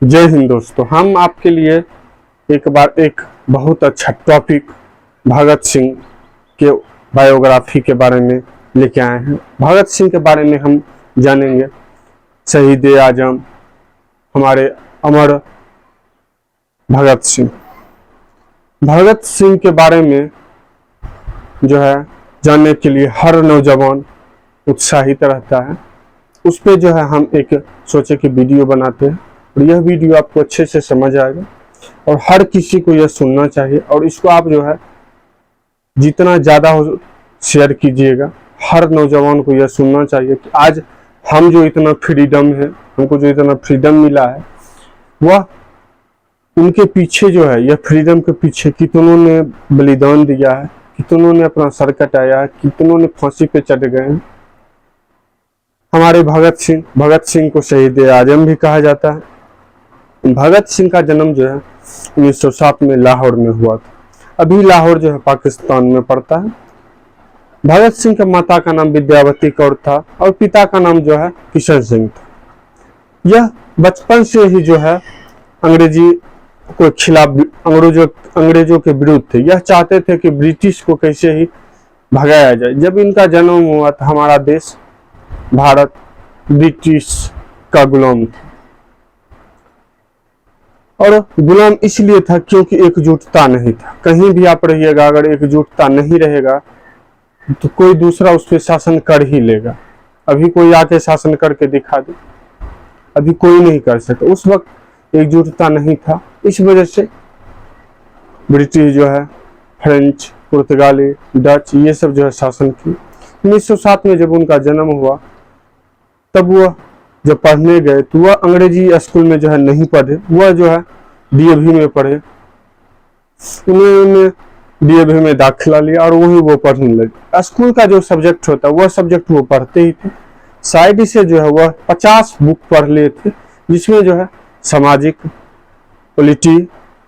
जय हिंद दोस्तों, हम आपके लिए एक बहुत अच्छा टॉपिक भगत सिंह के बायोग्राफी के बारे में लेके आए हैं। भगत सिंह के बारे में हम जानेंगे। शहीद ए आजम हमारे अमर भगत सिंह। भगत सिंह के बारे में जो है जानने के लिए हर नौजवान उत्साहित रहता है। उस पे जो है हम एक सोचे कि वीडियो बनाते हैं और यह वीडियो आपको अच्छे से समझ आएगा और हर किसी को यह सुनना चाहिए और इसको आप जो है जितना ज़्यादा हो शेयर कीजिएगा। हर नौजवान को यह सुनना चाहिए कि आज हम जो इतना फ्रीडम है, हमको जो इतना फ्रीडम मिला है, वह उनके पीछे जो है, यह फ्रीडम के पीछे कितनों ने बलिदान दिया है, कितनों ने अपना सर कटाया है, कितनों ने फांसी पे चढ़ गए हैं। हमारे भगत सिंह को शहीद ए आजम भी कहा जाता है। भगत सिंह का जन्म जो है 1907 में लाहौर में हुआ था। अभी लाहौर जो है पाकिस्तान में पड़ता है। भगत सिंह के माता का नाम विद्यावती कौर था और पिता का नाम जो है किशन सिंह था। यह बचपन से ही जो है अंग्रेजी को खिलाफ अंग्रेजों के विरुद्ध थे। यह चाहते थे कि ब्रिटिश को कैसे ही भगाया जाए। जब इनका जन्म हुआ था, हमारा देश भारत ब्रिटिश का गुलाम था और गुलाम इसलिए था क्योंकि एकजुटता नहीं था। कहीं भी आप रहिएगा, अगर एकजुटता नहीं रहेगा तो कोई दूसरा उस पर शासन कर ही लेगा। अभी कोई आके शासन करके दिखा दे, अभी कोई नहीं कर सकता। उस वक्त एकजुटता नहीं था, इस वजह से ब्रिटिश जो है फ्रेंच, पुर्तगाली, डच ये सब जो है शासन की। 1907 में जब उनका जन्म हुआ तब वह जब पढ़ने गए तो वह अंग्रेजी स्कूल में जो है नहीं पढ़े, वह जो है डीएवी में पढ़े। उन्होंने डीएवी में दाखिला लिया और वही वो पढ़ने लगे। स्कूल का जो सब्जेक्ट होता है वह सब्जेक्ट वो पढ़ते ही थे। साइड से जो है वह 50 बुक पढ़ लिए थे, जिसमें जो है सामाजिक, पॉलिटी,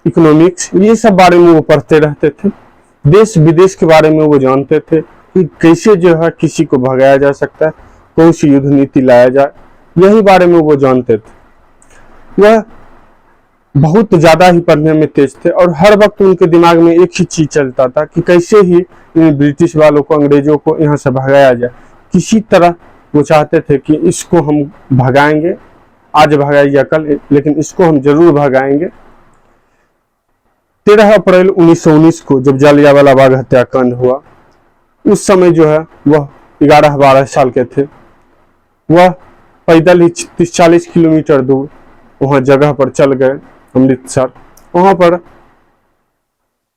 इकोनॉमिक्स ये सब बारे में वो पढ़ते रहते थे। देश विदेश के बारे में वो जानते थे कि कैसे जो है किसी को भगाया जा सकता है, कौन सी युद्ध नीति लाया जाए, यही बारे में वो जानते थे। वह बहुत ज्यादा ही पढ़ने में तेज थे और हर वक्त उनके दिमाग में एक ही चीज चलता था कि कैसे ही इन ब्रिटिश वालों को, अंग्रेजों को यहाँ से भगाया जाए। किसी तरह वो चाहते थे कि इसको हम भगाएंगे, आज भगाई या कल, लेकिन इसको हम जरूर भगाएंगे। 13 अप्रैल 1919 को जब जालियांवाला बाग हत्याकांड हुआ, उस समय जो है वह 11-12 साल के थे। वह पैदल ही 30-40 किलोमीटर दूर वहां जगह पर चल गए, अमृतसर। वहां पर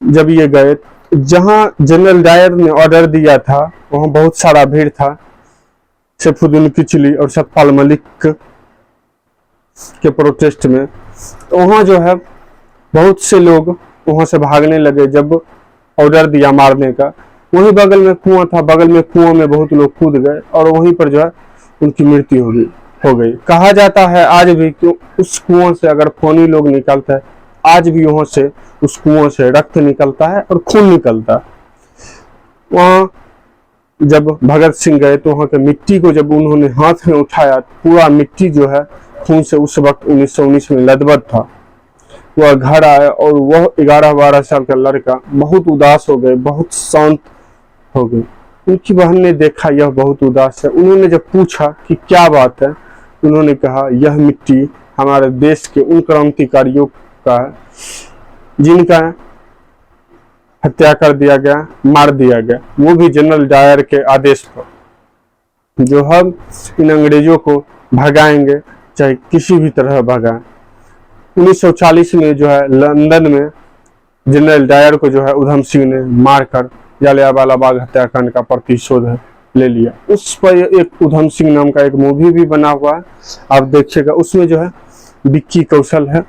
जब ये गए, जहां जनरल डायर ने ऑर्डर दिया था, वहां बहुत सारा भीड़ था। सैफुद्दीन किचली और सतपाल मलिक के प्रोटेस्ट में वहां जो है बहुत से लोग वहां से भागने लगे। जब ऑर्डर दिया मारने का, वहीं बगल में कुआं था, बगल में कुआं में बहुत लोग कूद गए और वहीं पर जो है उनकी मृत्यु हो गई। कहा जाता है आज भी कि उस कुआं से अगर पानी लोग निकलता है, आज भी वहां से उस कुआं से रक्त निकलता है और खून निकलता है। वहां जब भगत सिंह गए तो वहां के मिट्टी को जब उन्होंने हाथ में उठाया, पूरा मिट्टी जो है खून से उस वक्त 1919 में लदबद था। वह घर आए और वह 11-12 साल का लड़का बहुत उदास हो गए, बहुत शांत हो गए। उनकी बहन ने देखा यह बहुत उदास है। उन्होंने जब पूछा कि क्या बात है, उन्होंने कहा यह मिट्टी हमारे देश के उन क्रांतिकारियों का है जिनका हत्या कर दिया गया, मार दिया गया, वो भी जनरल डायर के आदेश पर। जो हम इन अंग्रेजों को भगाएंगे, चाहे किसी भी तरह भगाएं। 1940 में जो है लंदन में जनरल डायर को जो है उधम सिंह ने मारकर जालियांवाला बाग हत्याकांड का प्रतिशोध ले लिया। उस पर एक उधम सिंह नाम का एक मूवी भी बना हुआ है, आप देखिएगा। उसमें जो है विक्की कौशल है,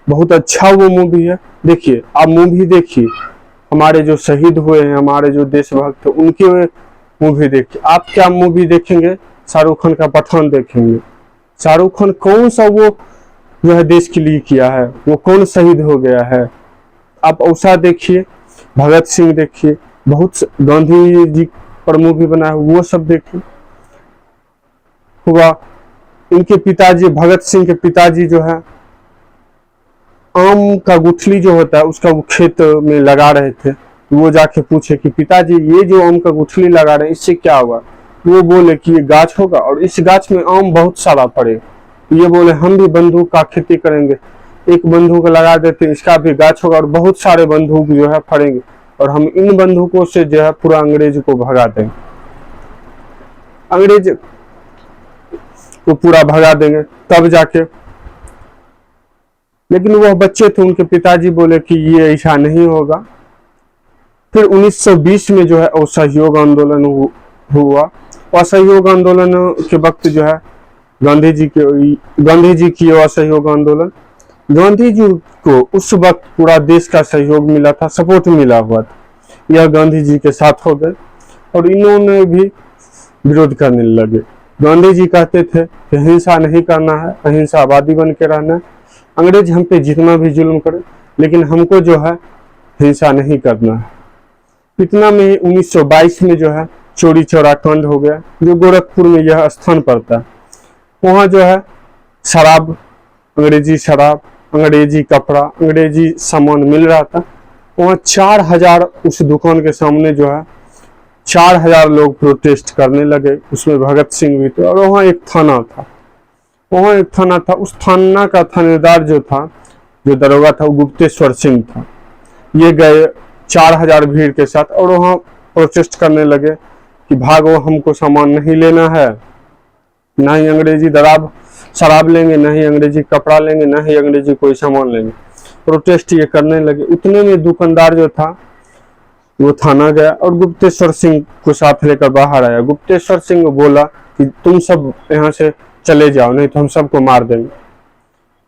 बहुत अच्छा वो मूवी है। देखिए, आप मूवी देखिए, हमारे जो शहीद हुए हैं, हमारे जो देशभक्त हैं, उनकी मूवी देखिए। आप क्या मूवी देखेंगे? शाहरुख खान का पठान देखेंगे। शाहरुख खान कौन सा वो जो है देश के लिए किया है, वो कौन शहीद हो गया है? आप औसा देखिए, भगत सिंह देखिए, बहुत गांधी जी पर मूवी बना है, वो सब देखिए। हुआ इनके पिताजी, भगत सिंह के पिताजी जो है आम का गुठली जो होता है उसका वो खेत में लगा रहे थे। वो जाके पूछे कि पिताजी ये जो आम का गुठली लगा रहे हैं इससे क्या होगा? वो बोले कि ये गाछ होगा और इस गाछ में आम बहुत सारा पड़े। ये बोले हम भी बंदूक का खेती करेंगे, एक बंदूक लगा देते, इसका भी गाछ होगा और बहुत सारे बंदूक जो है फड़ेंगे और हम इन बंदूकों से जो है पूरा अंग्रेज को भगा देंगे, अंग्रेज को पूरा भगा देंगे तब जाके। लेकिन वह बच्चे थे, उनके पिताजी बोले कि ये ऐसा नहीं होगा। फिर 1920 में जो है असहयोग आंदोलन हुआ। असहयोग आंदोलन के वक्त जो है गांधी जी की असहयोग आंदोलन, गांधी जी को उस वक्त पूरा देश का सहयोग मिला था, सपोर्ट मिला हुआ था। यह गांधी जी के साथ हो गए और इन्होंने भी विरोध करने लगे। गांधी जी कहते थे कि हिंसा नहीं करना है, अहिंसावादी बन के रहना है, अंग्रेज हम पे जितना भी जुल्म करे लेकिन हमको जो है हिंसा नहीं करना है। इतना में 1922 में जो है चोरी चौरा कांड हो गया, जो गोरखपुर में यह स्थान पड़ता है। वहाँ जो है शराब, अंग्रेजी कपड़ा, अंग्रेजी सामान मिल रहा था। वहाँ 4000 उस दुकान के सामने जो है 4000 लोग प्रोटेस्ट करने लगे। उसमें भगत सिंह भी थे और वहाँ एक थाना था। उस थाना का थानेदार जो था, जो दरोगा था, वो गुप्तेश्वर सिंह था। ये गए 4000 भीड़ के साथ और वहाँ प्रोटेस्ट करने लगे कि भागो, हमको सामान नहीं लेना है, ना ही अंग्रेजी शराब लेंगे, ना ही अंग्रेजी कपड़ा लेंगे, ना ही अंग्रेजी कोई सामान लेंगे। प्रोटेस्ट ये करने लगे। उतने में दुकानदार जो था वो थाना गया और गुप्तेश्वर सिंह को साथ लेकर बाहर आया। गुप्तेश्वर सिंह बोला कि तुम सब यहाँ से चले जाओ, नहीं तो हम सबको मार देंगे।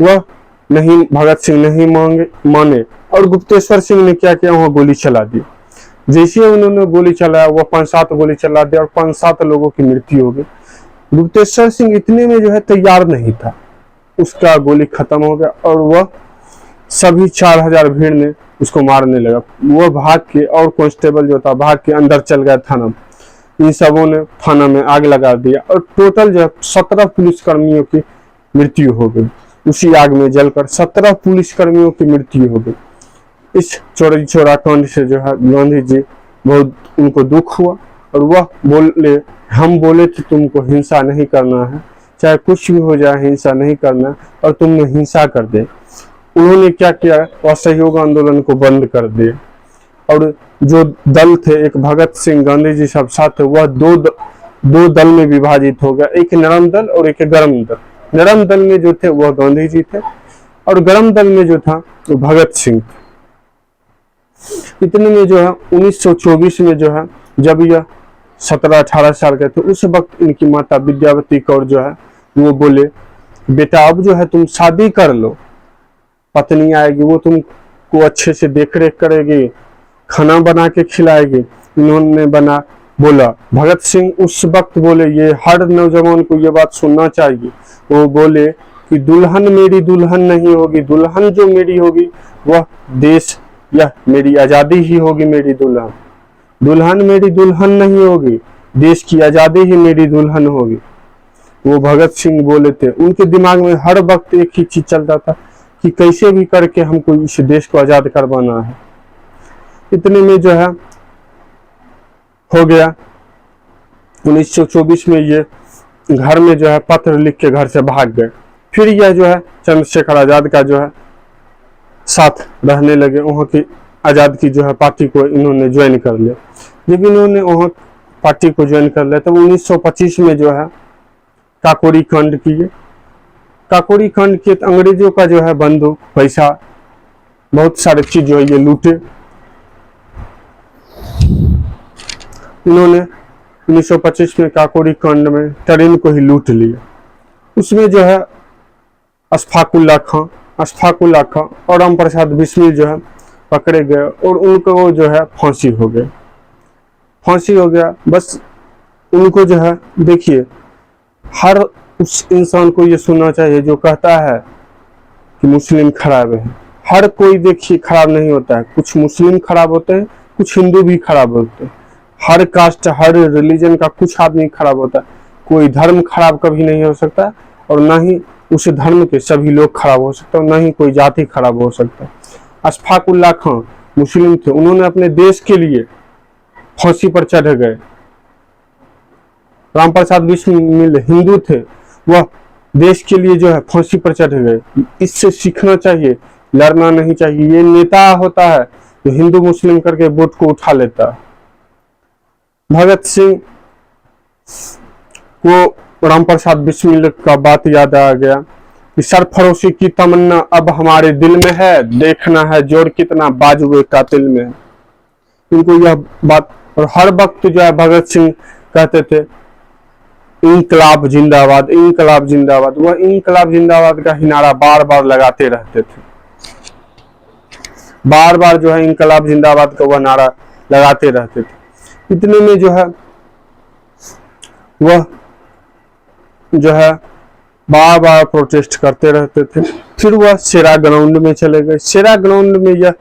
वह नहीं, भगत सिंह नहीं माने और गुप्तेश्वर सिंह ने क्या किया, वहाँ गोली चला दी। जैसे उन्होंने गोली चलाया, वह 5-7 गोली चला दिया और 5-7 लोगों की मृत्यु हो गई। गुप्तेश्वर सिंह इतने में जो है तैयार नहीं था, उसका गोली खत्म हो गया और वह सभी 4000 भीड़ ने उसको मारने लगा। वह भाग के, और कांस्टेबल जो था भाग के अंदर चल गया थाना में। इन सबों ने थाना में आग लगा दिया और टोटल जो है 17 पुलिसकर्मियों की मृत्यु हो गई। उसी आग में जलकर 17 पुलिसकर्मियों की मृत्यु हो गई। इस चोरी चौरा कांड से जो है गांधी जी बहुत उनको दुख हुआ और वह बोले, हम बोले थे तुमको हिंसा नहीं करना है, चाहे कुछ भी हो जाए हिंसा नहीं करना, और तुमने हिंसा कर दे। उन्होंने क्या किया, असहयोग आंदोलन को बंद कर दिया और जो दल थे, एक भगत सिंह, गांधी जी सब साथ थे, वह दो दल में विभाजित हो गया, एक नरम दल और एक गर्म दल। नरम दल में जो थे वह गांधी जी थे और गर्म दल में जो था वो भगत सिंह। इतने में जो है 1924 में जो है, जब यह 17-18 साल के थे, उस वक्त इनकी माता विद्यावती कौर जो है वो बोले, बेटा अब जो है तुम शादी कर लो, पत्नी आएगी, वो तुमको अच्छे से देख रेख करेगी, खाना बना के खिलाएगी। इन्होंने बोला, भगत सिंह उस वक्त बोले, ये हर नौजवान को ये बात सुनना चाहिए। वो बोले कि दुल्हन मेरी दुल्हन नहीं होगी, दुल्हन जो मेरी होगी वह देश या मेरी आजादी ही होगी। मेरी दुल्हन मेरी दुल्हन नहीं होगी, देश की आजादी ही मेरी दुल्हन होगी। वो भगत सिंह बोले थे। उनके दिमाग में हर वक्त एक ही चीज चलता था कि कैसे भी करके हमको इस देश को आजाद करवाना है। इतने में जो है हो गया 1924 में ये घर में जो है पत्र लिख के घर से भाग गए। फिर यह जो है चंद्रशेखर आजाद का जो है साथ रहने लगे। वहाँ की आजाद की जो है पार्टी को इन्होंने ज्वाइन कर लिया। जब इन्होंने वहाँ पार्टी को ज्वाइन कर लिया तब 1925 में जो है काकोरी कांड किए। काकोरी कांड के अंग्रेजों का जो है बंदूक, पैसा, बहुत सारे चीज जो है ये लूटे। इन्होंने 1925 में काकोरी कांड में ट्रेन को ही लूट लिया। उसमें जो है अशफाकुल्ला खां और राम प्रसाद बिस्मिल जो है पकड़े गए और उनको जो है फांसी हो गया। बस उनको जो है, देखिए, हर उस इंसान को ये सुनना चाहिए जो कहता है कि मुस्लिम खराब है। हर कोई देखिए खराब नहीं होता है, कुछ मुस्लिम खराब होते हैं, कुछ हिंदू भी खराब होते हैं। हर कास्ट, हर रिलीजन का कुछ आदमी खराब होता है। कोई धर्म खराब कभी नहीं हो सकता और ना ही उस धर्म के सभी लोग खराब हो सकते हैं, न ही कोई जाति खराब हो सकता है। अशफाक उल्लाह खां मुस्लिम थे, उन्होंने अपने देश के लिए फांसी पर चढ़ गए। राम प्रसाद बिस्मिल हिंदू थे, वह देश के लिए जो है फांसी पर चढ़ गए। इससे सीखना चाहिए, लड़ना नहीं चाहिए। ये नेता होता है जो हिंदू मुस्लिम करके वोट को उठा लेता है। भगत सिंह को राम प्रसाद बिस्मिल का बात याद आ गया कि सरफरोशी की तमन्ना अब हमारे दिल में है, देखना है जोर कितना बाजुए कातिल में है। इनको यह बात, और हर वक्त जो है भगत सिंह कहते थे इंकलाब जिंदाबाद, इंकलाब जिंदाबाद। वह इंकलाब जिंदाबाद का ही नारा बार बार लगाते रहते थे, बार बार जो है इंकलाब जिंदाबाद का वह नारा लगाते रहते थे। इतने में जो है वह जो है बार बार प्रोटेस्ट करते रहते थे। फिर वह शेरा ग्राउंड में चले गए। शेरा ग्राउंड में यह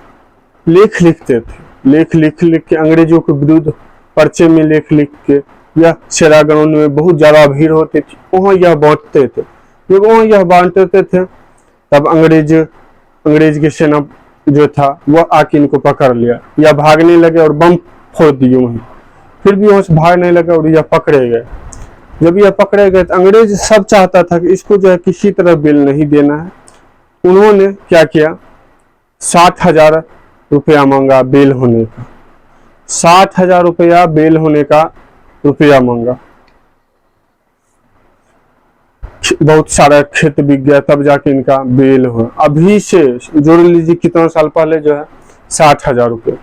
लेख लिखते थे, लेख लिख लिख के अंग्रेजों के विरुद्ध पर्चे में लेख लिख के यह शेरा ग्राउंड में बहुत ज्यादा भीड़ होती थी, वहां यह बांटते थे। जब वहां यह बांटते थे तब अंग्रेज की सेना जो था वह आके इनको पकड़ लिया, या भागने लगे और बम फोड़ दिए वहीं। फिर भी वहां से भागने लगे और यह पकड़े गए। जब यह पकड़े गए तो अंग्रेज सब चाहता था कि इसको जो है किसी तरह बेल नहीं देना है। उन्होंने क्या किया, 60,000 रुपया मांगा बेल होने का, 60,000 रुपया बेल होने का रुपया मांगा। बहुत सारा खेत बिक गया, तब जाके इनका बेल हुआ। अभी से जोड़ लीजिए कितना साल पहले जो है 60,000 रुपये।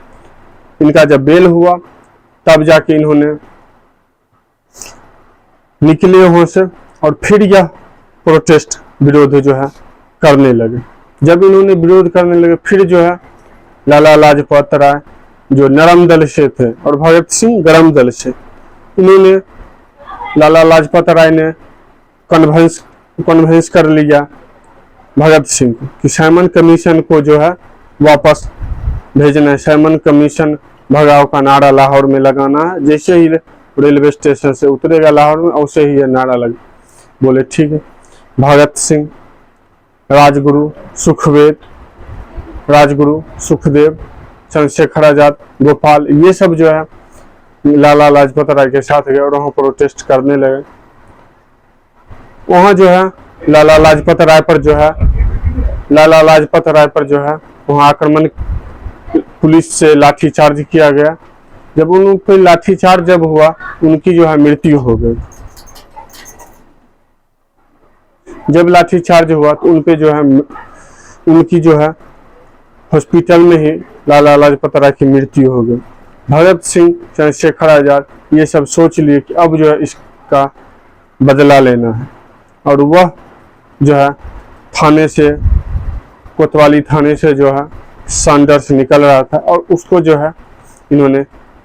इनका जब बेल हुआ तब जाके इन्होंने निकले वहां से और फिर यह प्रोटेस्ट विरोध जो है करने लगे। जब इन्होंने विरोध करने लगे फिर जो है लाला लाजपत राय जो नरम दल से थे और भगत सिंह गरम दल से, इन्होंने लाला लाजपत राय ने कन्विंस कर लिया भगत सिंह को कि साइमन कमीशन को जो है वापस भेजना है, साइमन कमीशन भगाओ का नारा लाहौर में लगाना है। जैसे ही रेलवे स्टेशन से उतरेगा लाहौर में वैसे ही यह नारा लग बोले ठीक है। भगत सिंह, राजगुरु सुखदेव, चंद्रशेखर आजाद, गोपाल, ये सब जो है लाला लाजपत राय के साथ गए और वहां प्रोटेस्ट करने लगे। वहां जो है लाला लाजपत राय पर जो है वहां आक्रमण, पुलिस से लाठीचार्ज किया गया। जब उन पे लाठीचार्ज जब हुआ उनकी जो है मृत्यु हो गई। जब लाठीचार्ज हुआ तो उनपे जो है उनकी जो है हॉस्पिटल में ही लाला लाजपत राय की मृत्यु हो गई। भगत सिंह, चंद्रशेखर आजाद ये सब सोच लिए कि अब जो है इसका बदला लेना है, और वह जो है थाने से, कोतवाली थाने से जो है सैंडर्स निकल रहा था और उसको जो है इन्होंने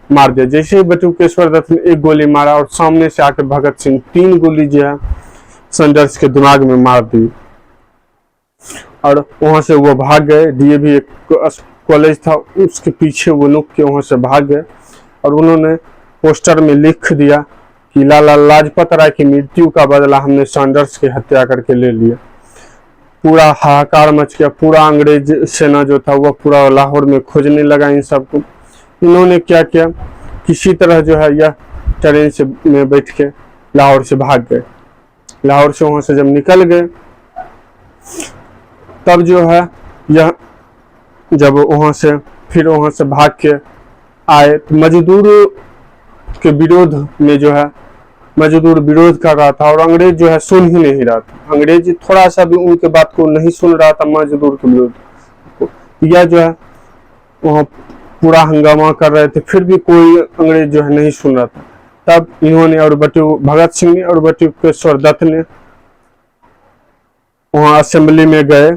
मार दिया। जैसे ही बटुकेश्वर दत्त ने एक गोली मारा और सामने से आकर भगत सिंह 3 गोली जो है सैंडर्स के दिमाग में मार दी और वहां से वो भाग गए। डीएवी एक कॉलेज था उसके पीछे वो लुक के वहां से भाग गए और उन्होंने पोस्टर में लिख दिया कि लाला लाजपत राय की मृत्यु का बदला हमने सैंडर्स की हत्या करके ले लिया। पूरा हाहाकार मच गया। पूरा अंग्रेज सेना जो था वह पूरा लाहौर में खोजने लगा इन सबको। इन्होंने क्या किया, किसी तरह जो है यह ट्रेन से में बैठ के लाहौर से भाग गए। लाहौर से वहां से जब निकल गए तब जो है यह जब वहां से भाग के आए तो मजदूर के विरोध में जो है मजदूर विरोध कर रहा था और अंग्रेज जो है सुन ही नहीं रहा था। अंग्रेज थोड़ा सा भी उनके बात को नहीं सुन रहा था मजदूर के विरोध को। यह जो है वहाँ पूरा हंगामा कर रहे थे, फिर भी कोई अंग्रेज जो है नहीं सुन रहा था। तब इन्होंने और भगत सिंह ने और बटुकेश्वर दत्त ने वहाँ असेंबली में गए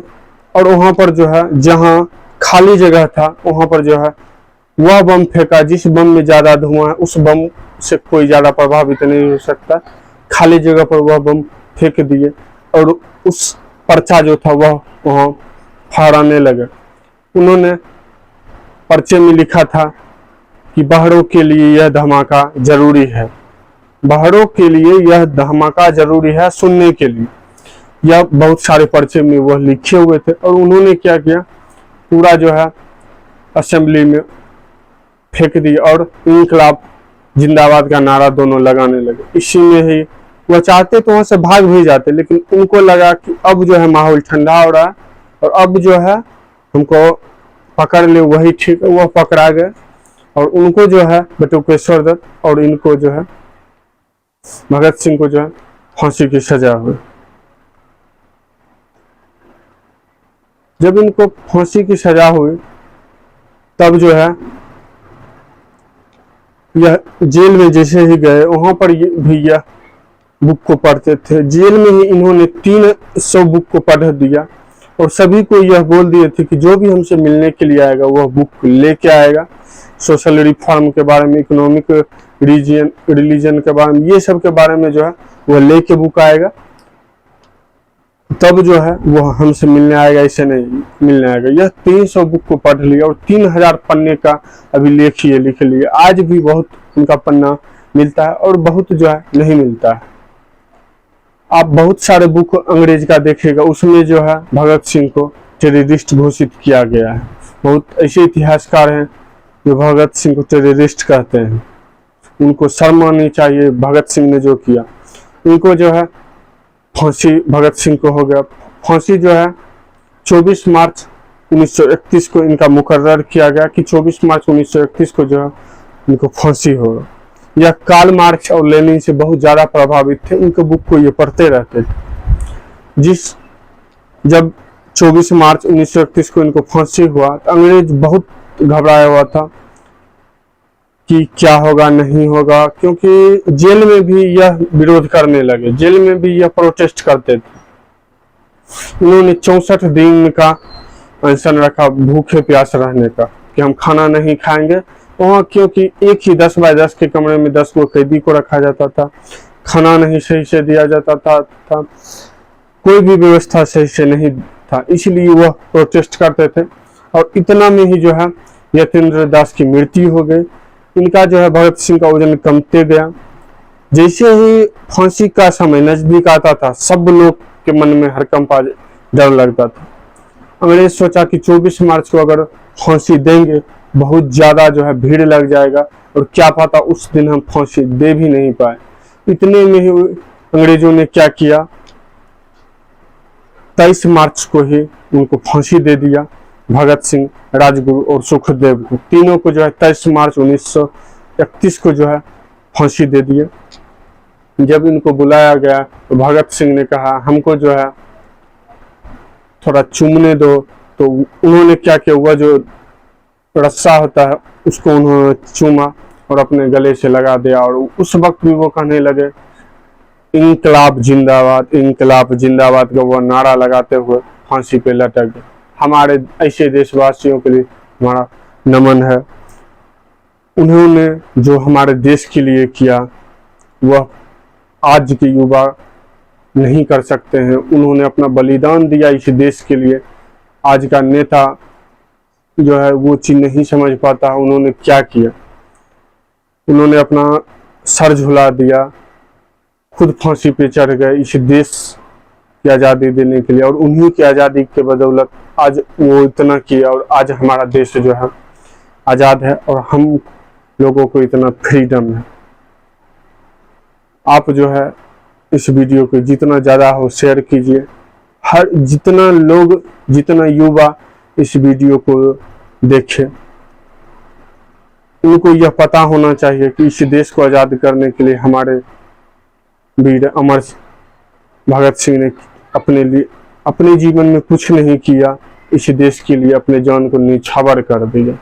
और वहां पर जो है जहां खाली जगह था वहां पर जो है वह बम फेंका जिस बम में ज्यादा धुआं है उस बम से कोई ज्यादा प्रभावित नहीं हो सकता। खाली जगह पर वह बम फेंक दिए और उस पर्चा जो था वह वहां फहराने लगे। उन्होंने पर्चे में लिखा था कि बहरों के लिए यह धमाका जरूरी है, बहरों के लिए यह धमाका जरूरी है सुनने के लिए। यह बहुत सारे पर्चे में वह लिखे हुए थे। और उन्होंने क्या किया, पूरा जो है असेंबली में फेंक दिया और इंकलाब जिंदाबाद का नारा दोनों लगाने लगे। इसी में ही वह चाहते तो वहां से भाग भी जाते, लेकिन उनको लगा कि अब जो है माहौल ठंडा हो रहा है और अब जो है हमको पकड़ ले वही ठीक है। वह पकड़ा गए और उनको जो है बटुकेश्वर दत्त और इनको जो है भगत सिंह को जो है फांसी की सजा हुई। जब इनको फांसी की सजा हुई तब जो है यह जेल में जैसे ही गए वहां पर भी यह बुक को पढ़ते थे। जेल में ही इन्होंने 300 बुक को पढ़ दिया और सभी को यह बोल दिए थे कि जो भी हमसे मिलने के लिए आएगा वह बुक लेके आएगा। सोशल रिफॉर्म के बारे में, इकोनॉमिक रिलीजन के बारे में, ये सब के बारे में जो है वह लेके बुक आएगा, तब जो है वह हमसे मिलने आएगा, ऐसे नहीं मिलने आएगा। यह 300 बुक को पढ़ लिया और 3000 पन्ने का अभिलेख ये लिख लिया। आज भी बहुत उनका पन्ना मिलता है और बहुत जो है नहीं मिलता है। आप बहुत सारे बुक अंग्रेज का देखेगा, उसमें जो है भगत सिंह को टेररिस्ट घोषित किया गया है। बहुत ऐसे इतिहासकार हैं जो भगत सिंह को टेररिस्ट कहते हैं। उनको शर्म आनी चाहिए भगत सिंह ने जो किया। इनको जो है फांसी भगत सिंह को हो गया। फांसी जो है 24 मार्च 1931 को इनका मुकर्रर किया गया कि 24 मार्च 1931 को जो है इनको फांसी होगा। यह कार्ल मार्क्स और लेनिन से बहुत ज्यादा प्रभावित थे, उनके बुक को ये पढ़ते रहते थे। जब 24 मार्च 1931 को इनको फांसी हुआ तो अंग्रेज बहुत घबराया हुआ था कि क्या होगा नहीं होगा, क्योंकि जेल में भी यह विरोध करने लगे, जेल में भी यह प्रोटेस्ट करते थे। उन्होंने 64 दिन का अनशन रखा, भूखे प्यास रहने का, कि हम खाना नहीं खाएंगे वहाँ, क्योंकि एक ही 10 बाय 10 के कमरे में 10 गो कैदी को रखा जाता था, खाना नहीं सही से दिया जाता था, कोई भी व्यवस्था सही से नहीं था, इसलिए वह प्रोटेस्ट करते थे। और इतना में ही जो है यतीन्द्र दास की मृत्यु हो गई। इनका जो है भगत सिंह का वजन कमते गया। जैसे ही फांसी का समय नजदीक आता था, सब लोग के मन में हरकंप आ डर लगता था। अंग्रेज सोचा कि 24 मार्च को अगर फांसी देंगे बहुत ज्यादा जो है भीड़ लग जाएगा और क्या पता उस दिन हम फांसी दे भी नहीं पाए। इतने में ही अंग्रेजों ने क्या किया, 23 मार्च को ही उनको फांसी दे दिया। भगत सिंह, राजगुरु और सुखदेव को, तीनों को जो है 23 मार्च 1931 को जो है फांसी दे दिए। जब इनको बुलाया गया तो भगत सिंह ने कहा हमको जो है थोड़ा चूमने दो, तो उन्होंने क्या किया, हुआ जो रस्सा होता है उसको उन्होंने चूमा और अपने गले से लगा दिया। और उस वक्त भी वो कहने लगे इंकलाब जिंदाबाद, इंकलाब जिंदाबाद का वो नारा लगाते हुए फांसी पे लटक गए। हमारे ऐसे देशवासियों के लिए हमारा नमन है। उन्होंने जो हमारे देश के लिए किया वह आज के युवा नहीं कर सकते हैं। उन्होंने अपना बलिदान दिया इस देश के लिए। आज का नेता जो है वो चीज नहीं समझ पाता उन्होंने क्या किया। उन्होंने अपना सर झुला दिया, खुद फांसी पे चढ़ गए इस देश की आज़ादी देने के लिए, और उन्हीं की आज़ादी के बदौलत आज वो इतना किया और आज हमारा देश जो है आज़ाद है और हम लोगों को इतना फ्रीडम है। आप जो है इस वीडियो को जितना ज़्यादा हो शेयर कीजिए। हर जितना लोग, जितना युवा इस वीडियो को देखे, उनको यह पता होना चाहिए कि इस देश को आज़ाद करने के लिए हमारे वीर अमर भगत सिंह ने अपने लिए, अपने जीवन में कुछ नहीं किया, इस देश के लिए अपने जान को न्यौछावर कर दिया।